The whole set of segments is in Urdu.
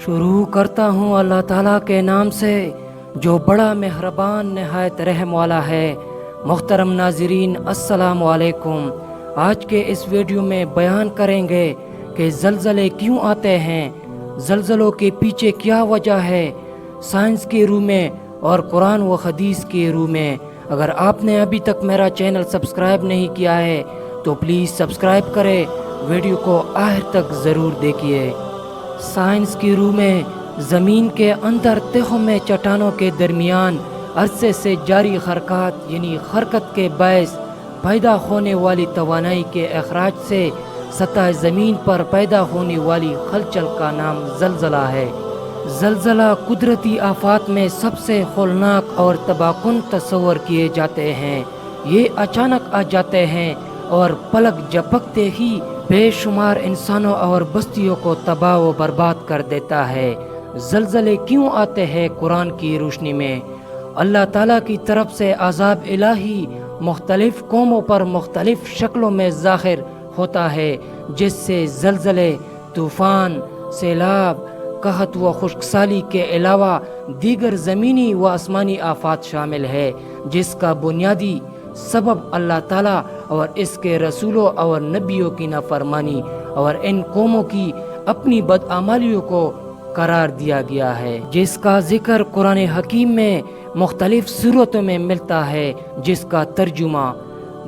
شروع کرتا ہوں اللہ تعالیٰ کے نام سے جو بڑا مہربان نہایت رحم والا ہے۔ محترم ناظرین السلام علیکم۔ آج کے اس ویڈیو میں بیان کریں گے کہ زلزلے کیوں آتے ہیں، زلزلوں کے پیچھے کیا وجہ ہے، سائنس کی روح میں اور قرآن و حدیث کی روح میں۔ اگر آپ نے ابھی تک میرا چینل سبسکرائب نہیں کیا ہے تو پلیز سبسکرائب کریں، ویڈیو کو آخر تک ضرور دیکھیے۔ سائنس کی روح میں زمین کے اندر تہوں میں چٹانوں کے درمیان عرصے سے جاری حرکات یعنی حرکت کے باعث پیدا ہونے والی توانائی کے اخراج سے سطح زمین پر پیدا ہونے والی ہلچل کا نام زلزلہ ہے۔ زلزلہ قدرتی آفات میں سب سے ہولناک اور تباہ کن تصور کیے جاتے ہیں۔ یہ اچانک آ جاتے ہیں اور پلک جھپکتے ہی بے شمار انسانوں اور بستیوں کو تباہ و برباد کر دیتا ہے۔ زلزلے کیوں آتے ہیں؟ قرآن کی روشنی میں اللہ تعالیٰ کی طرف سے عذاب الہی مختلف قوموں پر مختلف شکلوں میں ظاہر ہوتا ہے، جس سے زلزلے، طوفان، سیلاب، قحط و خشک سالی کے علاوہ دیگر زمینی و آسمانی آفات شامل ہے، جس کا بنیادی سبب اللہ تعالیٰ اور اس کے رسولوں اور نبیوں کی نافرمانی اور ان قوموں کی اپنی بدعمالیوں کو قرار دیا گیا ہے، جس کا ذکر قرآن حکیم میں مختلف صورتوں میں ملتا ہے، جس کا ترجمہ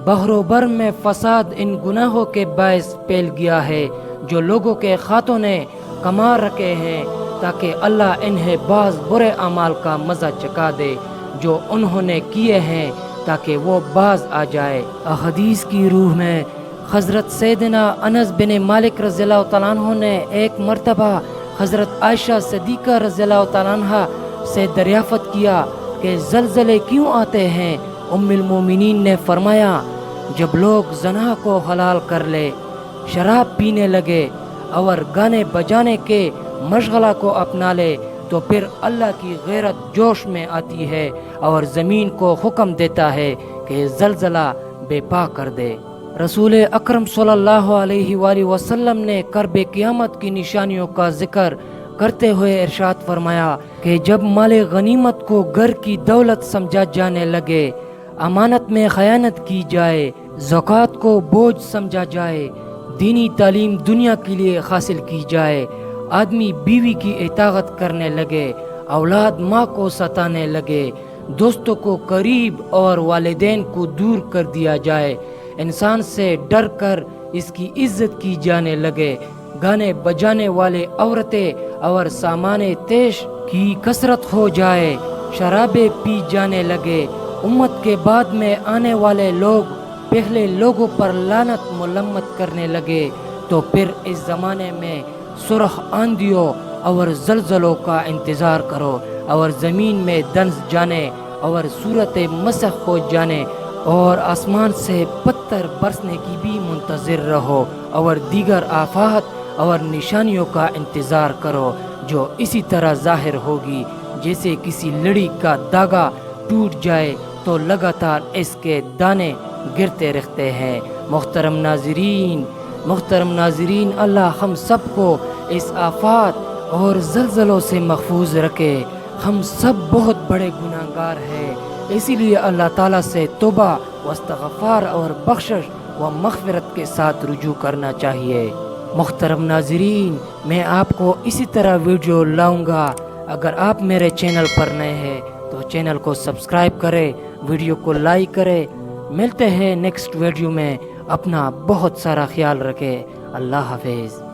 بحر و بر میں فساد ان گناہوں کے باعث پھیل گیا ہے جو لوگوں کے ہاتھوں نے کما رکھے ہیں، تاکہ اللہ انہیں بعض برے اعمال کا مزہ چکھا دے جو انہوں نے کیے ہیں، تاکہ وہ باز آ جائے۔ احادیث کی روح میں حضرت سیدنا انس بن مالک رضی اللہ تعالیٰ عنہ نے ایک مرتبہ حضرت عائشہ صدیقہ رضی اللہ تعالیٰ عنہ سے دریافت کیا کہ زلزلے کیوں آتے ہیں؟ ام المومنین نے فرمایا، جب لوگ زنا کو حلال کر لے، شراب پینے لگے اور گانے بجانے کے مشغلہ کو اپنا لے، تو پھر اللہ کی غیرت جوش میں آتی ہے اور زمین کو حکم دیتا ہے کہ زلزلہ بے پا کر دے۔ رسول اکرم صلی اللہ علیہ وآلہ وسلم نے قرب قیامت کی نشانیوں کا ذکر کرتے ہوئے ارشاد فرمایا کہ جب مال غنیمت کو گھر کی دولت سمجھا جانے لگے، امانت میں خیانت کی جائے، زکوٰۃ کو بوجھ سمجھا جائے، دینی تعلیم دنیا کے لیے حاصل کی جائے، آدمی بیوی کی اطاعت کرنے لگے، اولاد ماں کو ستانے لگے، دوستوں کو قریب اور والدین کو دور کر دیا جائے، انسان سے ڈر کر اس کی عزت کی جانے لگے، گانے بجانے والے عورتیں اور سامان تیش کی کثرت ہو جائے، شرابیں پی جانے لگے، امت کے بعد میں آنے والے لوگ پہلے لوگوں پر لعنت ملامت کرنے لگے، تو پھر اس زمانے میں سرخ آندھیوں اور زلزلوں کا انتظار کرو اور زمین میں دنس جانے اور صورت مسخ ہو جانے اور آسمان سے پتھر برسنے کی بھی منتظر رہو اور دیگر آفات اور نشانیوں کا انتظار کرو جو اسی طرح ظاہر ہوگی جیسے کسی لڑی کا دھاگا ٹوٹ جائے تو لگاتار اس کے دانے گرتے رہتے ہیں۔ محترم ناظرین، اللہ ہم سب کو اس آفات اور زلزلوں سے محفوظ رکھے۔ ہم سب بہت بڑے گناہگار ہیں، اسی لیے اللہ تعالیٰ سے توبہ و استغفار اور بخشش و مغفرت کے ساتھ رجوع کرنا چاہیے۔ محترم ناظرین، میں آپ کو اسی طرح ویڈیو لاؤں گا۔ اگر آپ میرے چینل پر نئے ہیں تو چینل کو سبسکرائب کریں، ویڈیو کو لائک کریں۔ ملتے ہیں نیکسٹ ویڈیو میں، اپنا بہت سارا خیال رکھیں۔ اللہ حافظ۔